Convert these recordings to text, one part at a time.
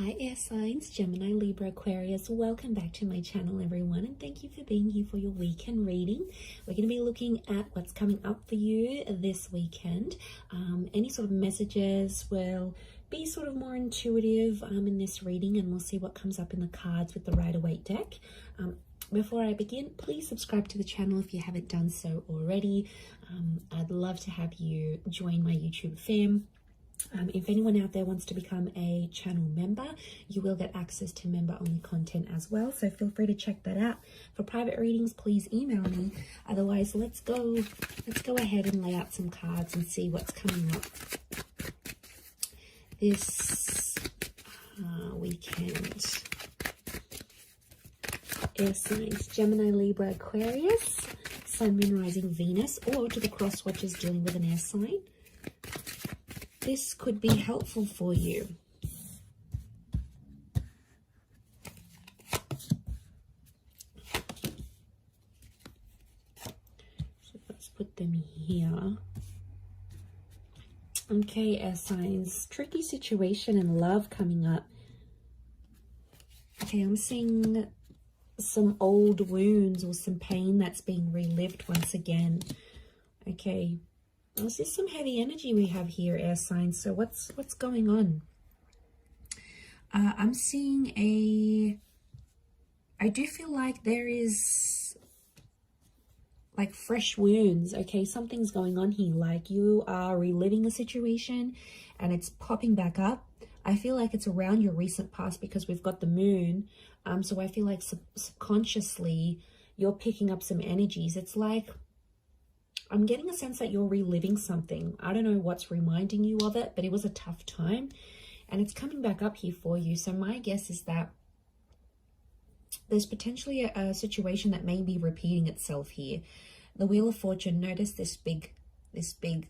Hi air signs, Gemini, Libra, Aquarius. Welcome back to my channel, everyone, and thank you for being here for your weekend reading. We're going to be looking at what's coming up for you this weekend. Any sort of messages will be sort of more intuitive in this reading, and we'll see what comes up in the cards with the Rider-Waite deck. Before I begin, please subscribe to the channel if you haven't done so already. I'd love to have you join my YouTube fam. If anyone out there wants to become a channel member, you will get access to member-only content as well. So feel free to check that out. For private readings, please email me. Otherwise, let's go ahead and lay out some cards and see what's coming up this weekend. Air signs, Gemini, Libra, Aquarius, Sun, Moon, Rising, Venus, or to the cross watchers dealing with an air sign. This could be helpful for you. So let's put them here. Okay, air signs, tricky situation and love coming up. Okay, I'm seeing some old wounds or some pain that's being relived once again. Okay. This is some heavy energy we have here, air signs. So what's going on? I'm seeing I do feel like there is like fresh wounds. Okay, something's going on here. Like you are reliving a situation and it's popping back up. I feel like it's around your recent past because we've got the moon. So I feel like subconsciously you're picking up some energies. It's like I'm getting a sense that you're reliving something. I don't know what's reminding you of it, but it was a tough time and it's coming back up here for you. So my guess is that there's potentially a situation that may be repeating itself here. The Wheel of Fortune, notice this big,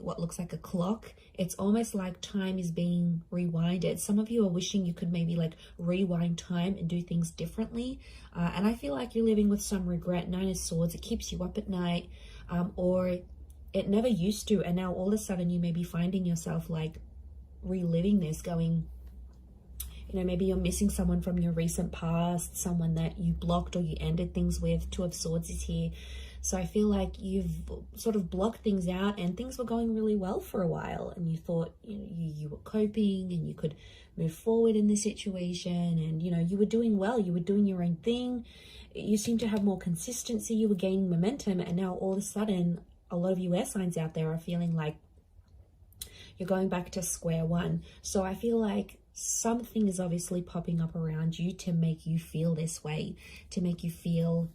what looks like a clock. It's almost like time is being rewinded. Some of you are wishing you could maybe like rewind time and do things differently. And I feel like you're living with some regret. Nine of Swords, it keeps you up at night. Or it never used to, and now all of a sudden you may be finding yourself like reliving this, going, you know, maybe you're missing someone from your recent past, someone that you blocked or you ended things with. Two of Swords is here. So I feel like you've sort of blocked things out and things were going really well for a while and you thought you were coping and you could move forward in this situation and, you know, you were doing well, you were doing your own thing. You seem to have more consistency, you were gaining momentum, and now all of a sudden a lot of you air signs out there are feeling like you're going back to square one. So I feel like something is obviously popping up around you to make you feel this way, to make you feel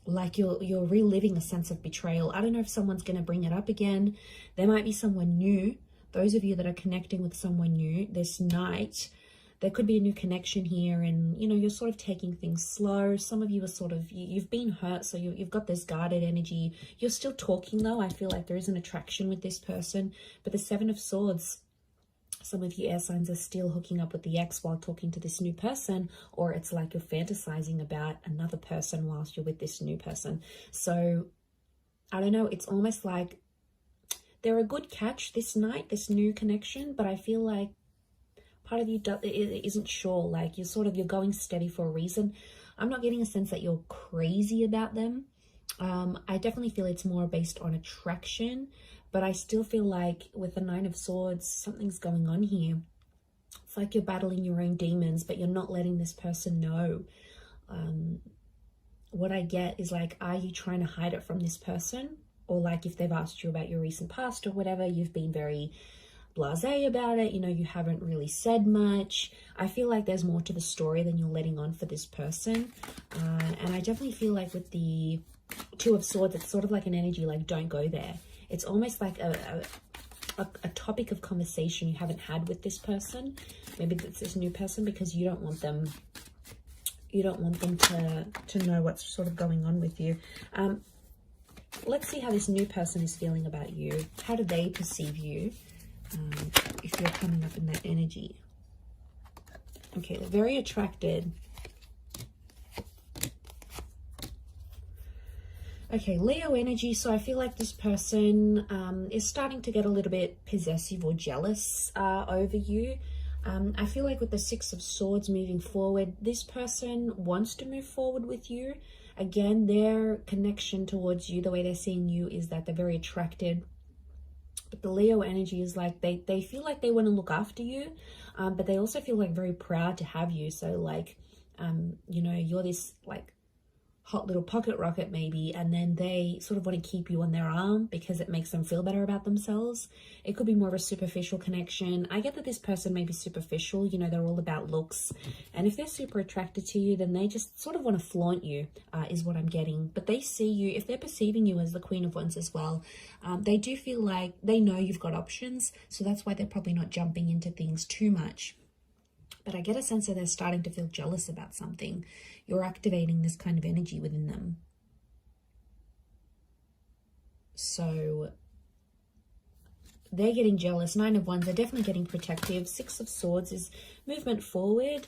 like you're reliving a sense of betrayal. I don't know if someone's going to bring it up again. There might be someone new. Those of you that are connecting with someone new this night, there could be a new connection here, and you know, you're sort of taking things slow. Some of you are sort of, you've been hurt, so you've got this guarded energy. You're still talking though. I feel like there is an attraction with this person, but the Seven of Swords, some of you air signs are still hooking up with the ex while talking to this new person, or it's like you're fantasizing about another person whilst you're with this new person. So I don't know, it's almost like they're a good catch this night, this new connection, but I feel like part of you isn't sure, like you're going steady for a reason. I'm not getting a sense that you're crazy about them. I definitely feel it's more based on attraction, but I still feel like with the Nine of Swords, something's going on here. It's like you're battling your own demons, but you're not letting this person know. What I get is like, are you trying to hide it from this person? Or like if they've asked you about your recent past or whatever, you've been very blasé about it, you know, you haven't really said much. I feel like there's more to the story than you're letting on for this person. And I definitely feel like with the Two of Swords, it's sort of like an energy like, don't go there. It's almost like a topic of conversation you haven't had with this person. Maybe it's this new person, because you don't want them to know what's sort of going on with you. Let's see how this new person is feeling about you. How do they perceive you? If you're coming up in that energy. Okay, they're very attracted. Okay, Leo energy. So I feel like this person is starting to get a little bit possessive or jealous over you. I feel like with the Six of Swords moving forward, this person wants to move forward with you. Again, their connection towards you, the way they're seeing you, is that they're very attracted. But the Leo energy is like they feel like they want to look after you, but they also feel like very proud to have you. So like, you know, you're this like hot little pocket rocket maybe, and then they sort of want to keep you on their arm because it makes them feel better about themselves. It could be more of a superficial connection. I get that this person may be superficial, you know, they're all about looks, and if they're super attracted to you, then they just sort of want to flaunt you, is what I'm getting. But they see you, if they're perceiving you as the Queen of Wands as well, they do feel like they know you've got options, so that's why they're probably not jumping into things too much. But I get a sense that they're starting to feel jealous about something. You're activating this kind of energy within them. So they're getting jealous. Nine of Wands, they're definitely getting protective. Six of Swords is movement forward.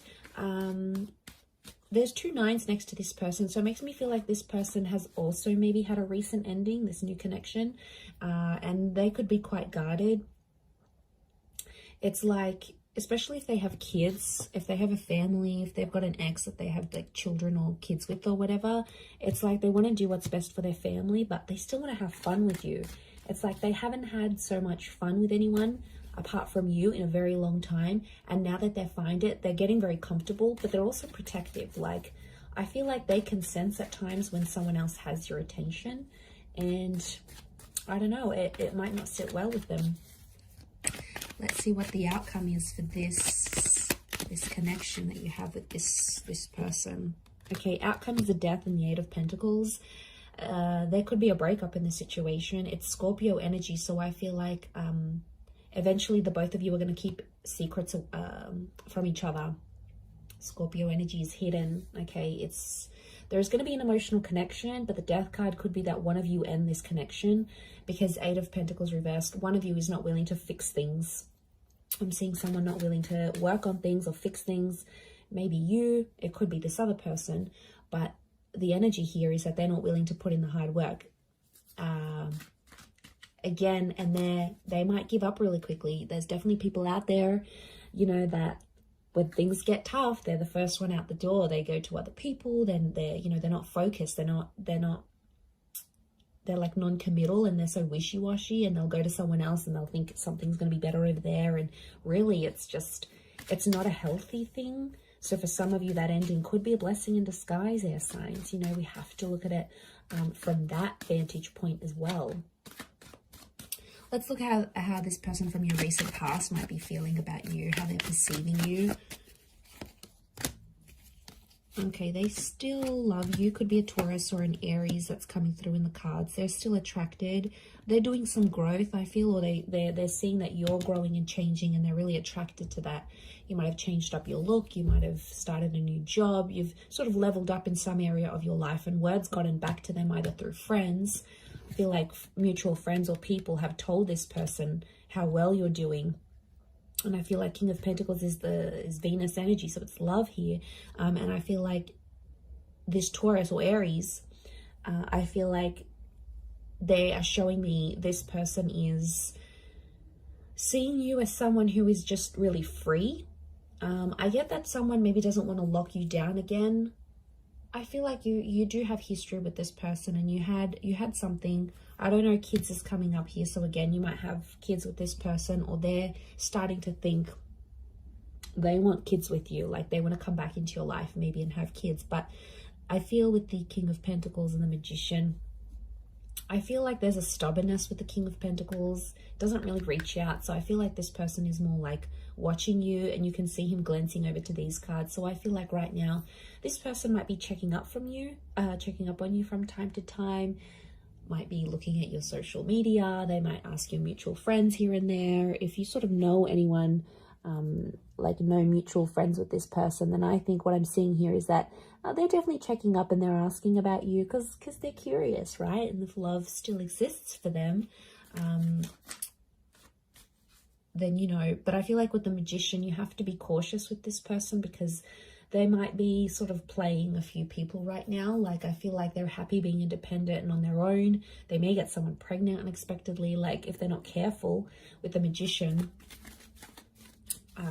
There's two nines next to this person, so it makes me feel like this person has also maybe had a recent ending, this new connection, and they could be quite guarded. It's like, especially if they have kids, if they have a family, if they've got an ex that they have like children or kids with or whatever, it's like they want to do what's best for their family, but they still want to have fun with you. It's like they haven't had so much fun with anyone apart from you in a very long time, and now that they find it, they're getting very comfortable, but they're also protective. Like, I feel like they can sense at times when someone else has your attention, and I don't know, it might not sit well with them. Let's see what the outcome is for this connection that you have with this person. Okay, outcome is the Death and the Eight of Pentacles. There could be a breakup in the situation. It's Scorpio energy, so I feel like eventually the both of you are going to keep secrets from each other. Scorpio energy is hidden. Okay, there's going to be an emotional connection, but the Death card could be that one of you end this connection, because Eight of Pentacles reversed, one of you is not willing to fix things. I'm seeing someone not willing to work on things or fix things. Maybe you, it could be this other person, but the energy here is that they're not willing to put in the hard work. Again, and they might give up really quickly. There's definitely people out there, you know, that when things get tough, they're the first one out the door. They go to other people, then they're not focused. They're like non-committal, and they're so wishy-washy, and they'll go to someone else and they'll think something's going to be better over there. And really it's not a healthy thing. So for some of you, that ending could be a blessing in disguise, air signs. You know, we have to look at it from that vantage point as well. Let's look at how this person from your recent past might be feeling about you, how they're perceiving you. Okay, they still love you. Could be a Taurus or an Aries that's coming through in the cards. They're still attracted. They're doing some growth, I feel, or they're seeing that you're growing and changing, and they're really attracted to that. You might have changed up your look. You might have started a new job. You've sort of leveled up in some area of your life, and word's gotten back to them either through friends. I feel like mutual friends or people have told this person how well you're doing. And I feel like King of Pentacles is Venus energy, so it's love here. And I feel like this Taurus or Aries, I feel like they are showing me this person is seeing you as someone who is just really free. I get that someone maybe doesn't want to lock you down again. I feel like you do have history with this person, and you had something. I don't know, kids is coming up here, so again, you might have kids with this person, or they're starting to think they want kids with you, like they want to come back into your life maybe and have kids. But I feel with the King of Pentacles and the Magician, I feel like there's a stubbornness with the King of Pentacles. It doesn't really reach out, so I feel like this person is more like watching you, and you can see him glancing over to these cards. So I feel like right now this person might be checking up on you from time to time, might be looking at your social media. They might ask your mutual friends here and there. If you sort of know anyone, like no mutual friends with this person, then I think what I'm seeing here is that they're definitely checking up, and they're asking about you because they're curious, right? And if love still exists for them, then, you know, but I feel like with the Magician, you have to be cautious with this person because they might be sort of playing a few people right now. Like, I feel like they're happy being independent and on their own. They may get someone pregnant unexpectedly. Like, if they're not careful with the Magician,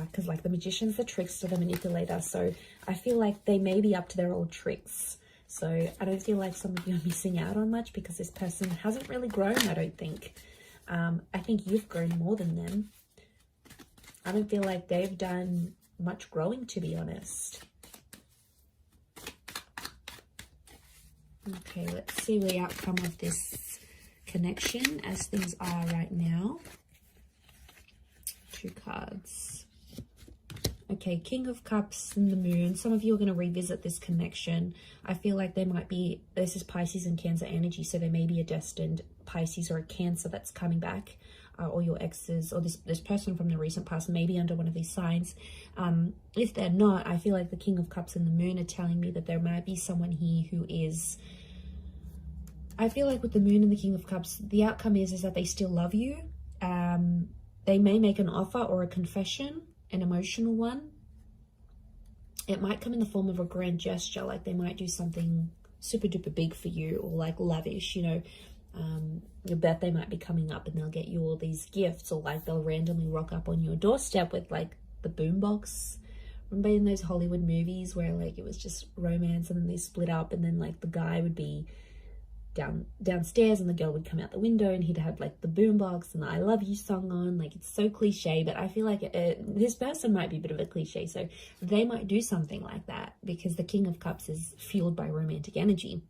because like the magician's the trickster, the manipulator. So I feel like they may be up to their old tricks. So I don't feel like some of you are missing out on much because this person hasn't really grown, I don't think. I think you've grown more than them. I don't feel like they've done much growing, to be honest. Okay, let's see the outcome of this connection as things are right now. 2 cards. Okay, King of Cups and the Moon. Some of you are going to revisit this connection. I feel like there might be, this is Pisces and Cancer energy, so there may be a destined Pisces or a Cancer that's coming back, or your exes, or this person from the recent past may be under one of these signs. If they're not, I feel like the King of Cups and the Moon are telling me that there might be someone here who is, I feel like with the Moon and the King of Cups, the outcome is that they still love you. They may make an offer or a confession, an emotional one. It might come in the form of a grand gesture, like they might do something super duper big for you, or like lavish, you know. Your birthday might be coming up and they'll get you all these gifts, or like they'll randomly rock up on your doorstep with like the boombox. Remember in those Hollywood movies where like it was just romance and then they split up, and then like the guy would be downstairs and the girl would come out the window and he'd have like the boombox and the I love you song on. Like, it's so cliche, but I feel like this person might be a bit of a cliche, so they might do something like that because the King of Cups is fueled by romantic energy.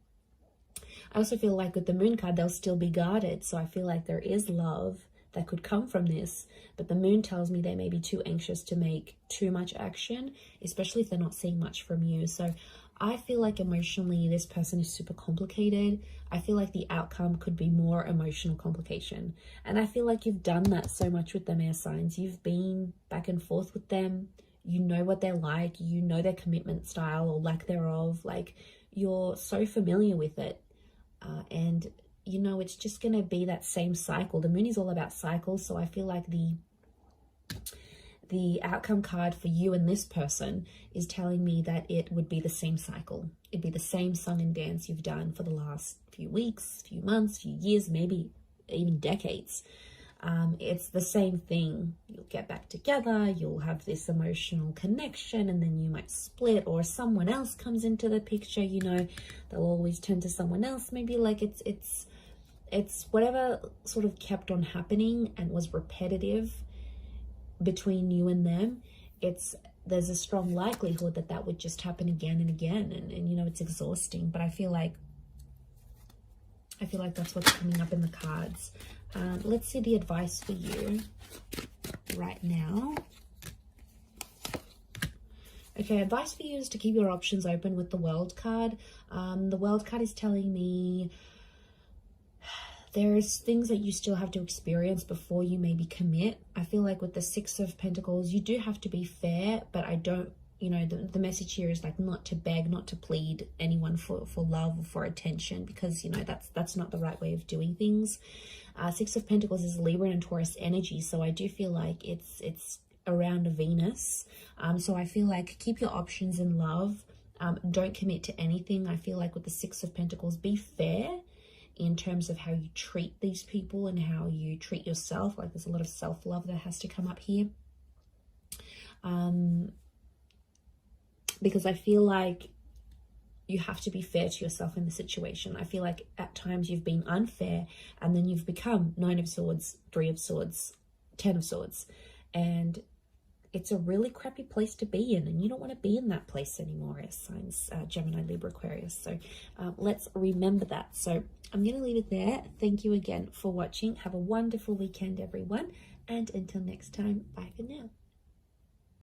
I also feel like with the Moon card, they'll still be guarded, so I feel like there is love that could come from this, but the Moon tells me they may be too anxious to make too much action, especially if they're not seeing much from you. So I feel like emotionally this person is super complicated. I feel like the outcome could be more emotional complication. And I feel like you've done that so much with them, air signs. You've been back and forth with them. You know what they're like. You know their commitment style or lack thereof. Like, you're so familiar with it. And, you know, it's just going to be that same cycle. The Moon is all about cycles. So I feel like the outcome card for you and this person is telling me that it would be the same cycle. It'd be the same song and dance you've done for the last few weeks, few months, few years, maybe even decades. It's the same thing. You'll get back together, you'll have this emotional connection, and then you might split, or someone else comes into the picture. You know, they'll always turn to someone else. Maybe like it's whatever sort of kept on happening and was repetitive between you and them. There's a strong likelihood that that would just happen again and again, and you know, it's exhausting. But I feel like that's what's coming up in the cards. Let's see the advice for you right now. Okay, advice for you is to keep your options open with the World card. The World card is telling me there's things that you still have to experience before you maybe commit. I feel like with the Six of Pentacles, you do have to be fair, but I don't, you know, the message here is like not to beg, not to plead anyone for love or for attention, because, you know, that's not the right way of doing things. Six of Pentacles is Libra and Taurus energy, so I do feel like it's around a Venus. So I feel like keep your options in love. Don't commit to anything. I feel like with the Six of Pentacles, be fair in terms of how you treat these people and how you treat yourself. Like, there's a lot of self-love that has to come up here. Because I feel like you have to be fair to yourself in the situation. I feel like at times you've been unfair, and then you've become Nine of Swords, Three of Swords, Ten of Swords. And it's a really crappy place to be in, and you don't want to be in that place anymore, as signs Gemini, Libra, Aquarius. So let's remember that. So I'm going to leave it there. Thank you again for watching. Have a wonderful weekend, everyone. And until next time, bye for now.